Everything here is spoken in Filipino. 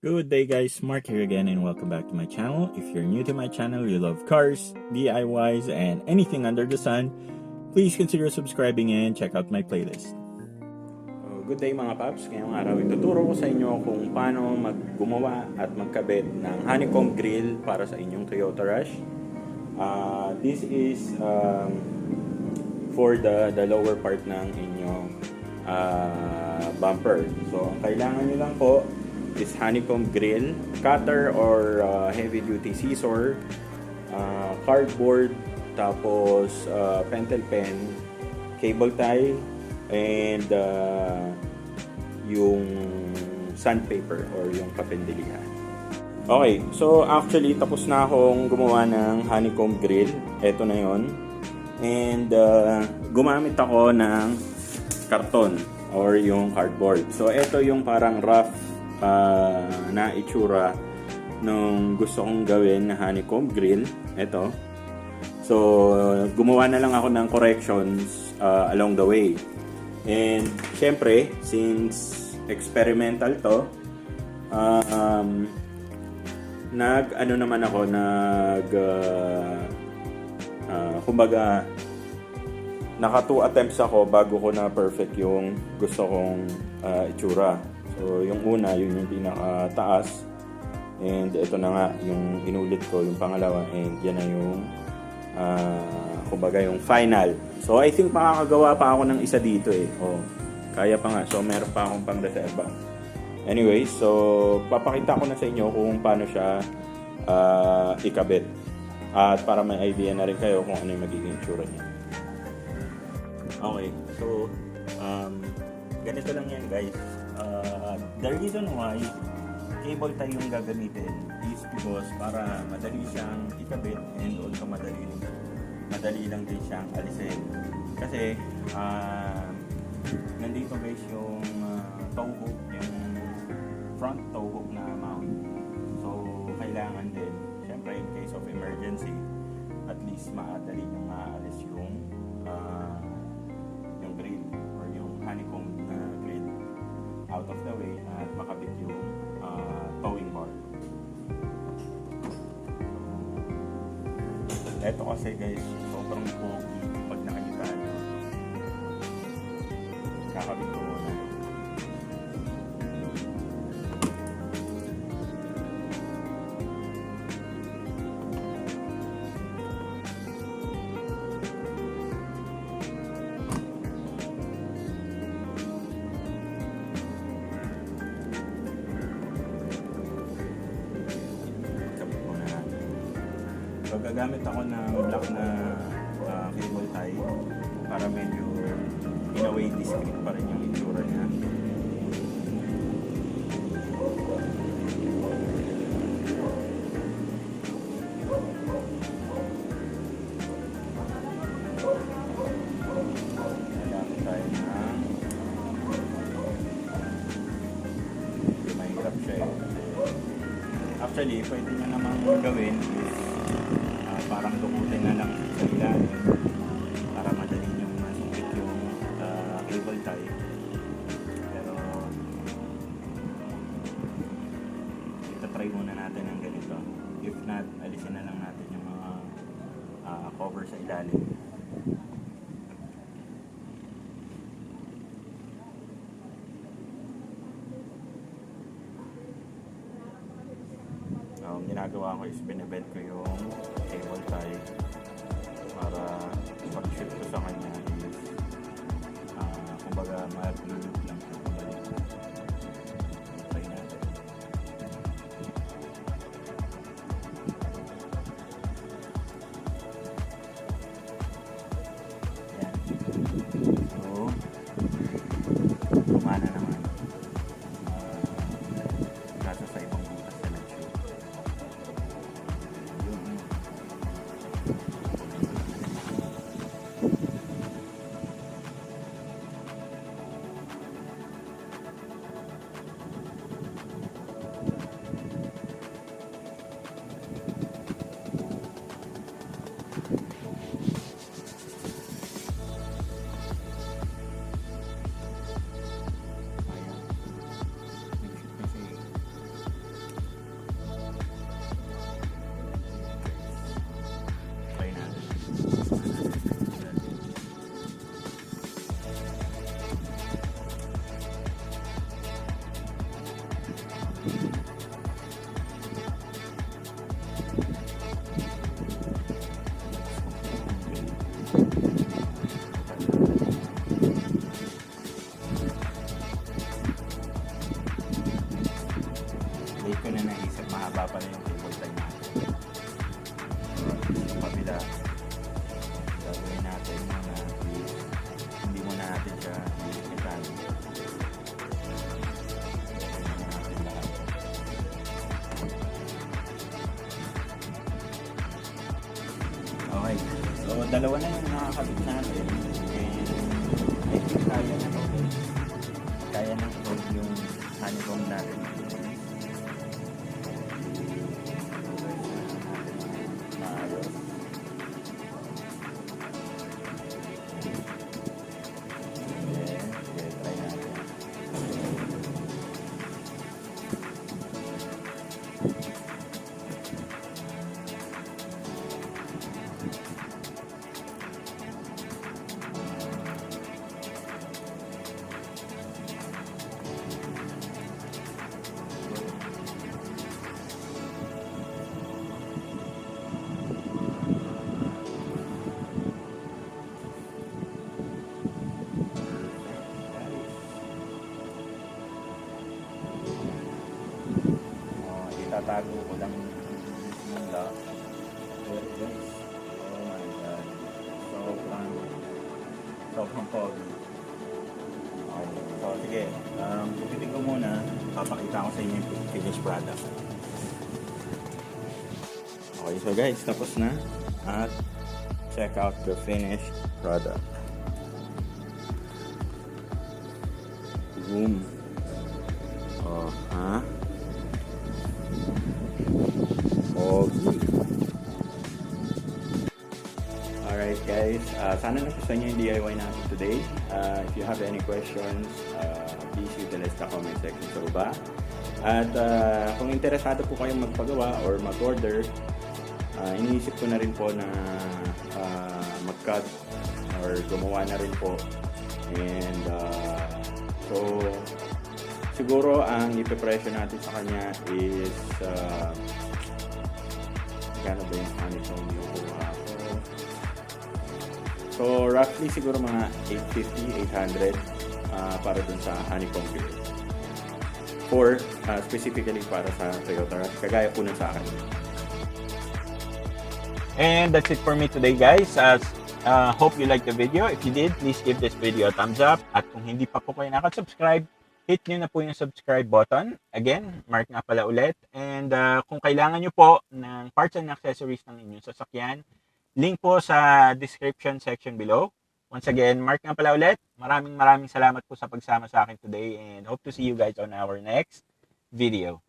Good day guys, Mark here again and welcome back to my channel. If you're new to my channel, you love cars, DIYs, and anything under the sun, please consider subscribing and check out my playlist. Good day mga paps, ngayong araw ituturo ko sa inyo kung paano gumawa at magkabit ng honeycomb grill para sa inyong Toyota Rush. This is for the lower part ng inyong bumper. So ang kailangan nyo lang po is honeycomb grill, cutter or heavy duty scissor, cardboard, tapos pentel pen, cable tie, and yung sandpaper or yung kapendilihan. Okay, so actually tapos na akong gumawa ng honeycomb grill. Ito na yon. And gumamit ako ng karton or yung cardboard. So ito yung parang rough na itsura nung gusto kong gawin na honeycomb grill. Ito. So, gumawa na lang ako ng corrections along the way. And, syempre, since experimental to, kumbaga, naka 2 attempts ako bago ko na perfect yung gusto kong itsura. So, yung una, yun yung pinakataas. And ito na nga, yung inulit ko, yung pangalawa. And yan na yung, kumbaga, yung final. So, I think makakagawa pa ako ng isa dito eh. Oh, kaya pa nga. So, meron pa akong pang reserva. Anyway, so, papakita ko na sa inyo kung paano siya ikabit. At para may idea na rin kayo kung ano yung magiging itsura niya. Okay, so, ganito lang yan guys. The reason why cable tie yung gagamitin is because para madali siyang ikabit and also madali lang din siyang alisin. Kasi nandito guys yung tow hook, yung front tow hook na mount. So kailangan din, syempre in case of emergency, at least madali nyo maalis yung grill or yung honeycomb na grill out of the way at makabit yung towing bar. Ito kasi guys, sobrang pogi pag nakita nyo. Kakabit ko muna. So, gagamit ako ng black na cable tie para medyo in a way discreet pa rin yung itsura niya. Gagamit tayo ng mahirap siya eh. Actually, pwede nyo namang gawin is parang dukutin na lang sa ilalim para madali nyo masungkit yung cable tie. Pero itatry muna natin ng ganito. If not, alisin na lang natin yung mga cover sa ilalim. Ang ginagawa ko is binibend ko yung cable tie para pag-shoot ko sa kanya is kumbaga ma-loop lang siya pabalik. Try natin. Ayan. So kumana naman kaso sa ibang butas na nag-shoot. na naisip, mahaba pa na yung cable tie natin. Yung kabila, gagawin natin muna, hindi muna natin siya iipitan. Okay, so dalawa na yung nakakabit natin, and I think kaya na ito. Kaya na ito yung honeycomb natin. Itatago ko lang yung lock. There it is. Oh my god. Sobrang pogi. Okay. So sige, tupitin ko muna. Papakita ko sa inyo yung finished product. Okay, so guys, tapos na. At check out the finished product. Boom. Oh, ha? Okay. Alright guys, sana nagustuhan nyo yung DIY natin today. If you have any questions, please utilize the comment section sa baba. At kung interesado po kayong magpagawa or mag-order, iniisip ko na rin po na mag-cut or gumawa na rin po. And so siguro ang ipipresyo natin sa kanya is kano ba yung honeycomb yung kuha ko? So roughly siguro mga 850, 800 para dun sa honeycomb build. Or specifically para sa Toyota, kagaya po nun sa akin. And that's it for me today, guys. Hope you liked the video. If you did, please give this video a thumbs up. At kung hindi pa po kayo nakasubscribe, hit nyo na po yung subscribe button. Again, Mark nga pala ulit. And kung kailangan nyo po ng parts and accessories ng inyong sasakyan, link po sa description section below. Once again, Mark nga pala ulit. Maraming salamat po sa pagsama sa akin today, and hope to see you guys on our next video.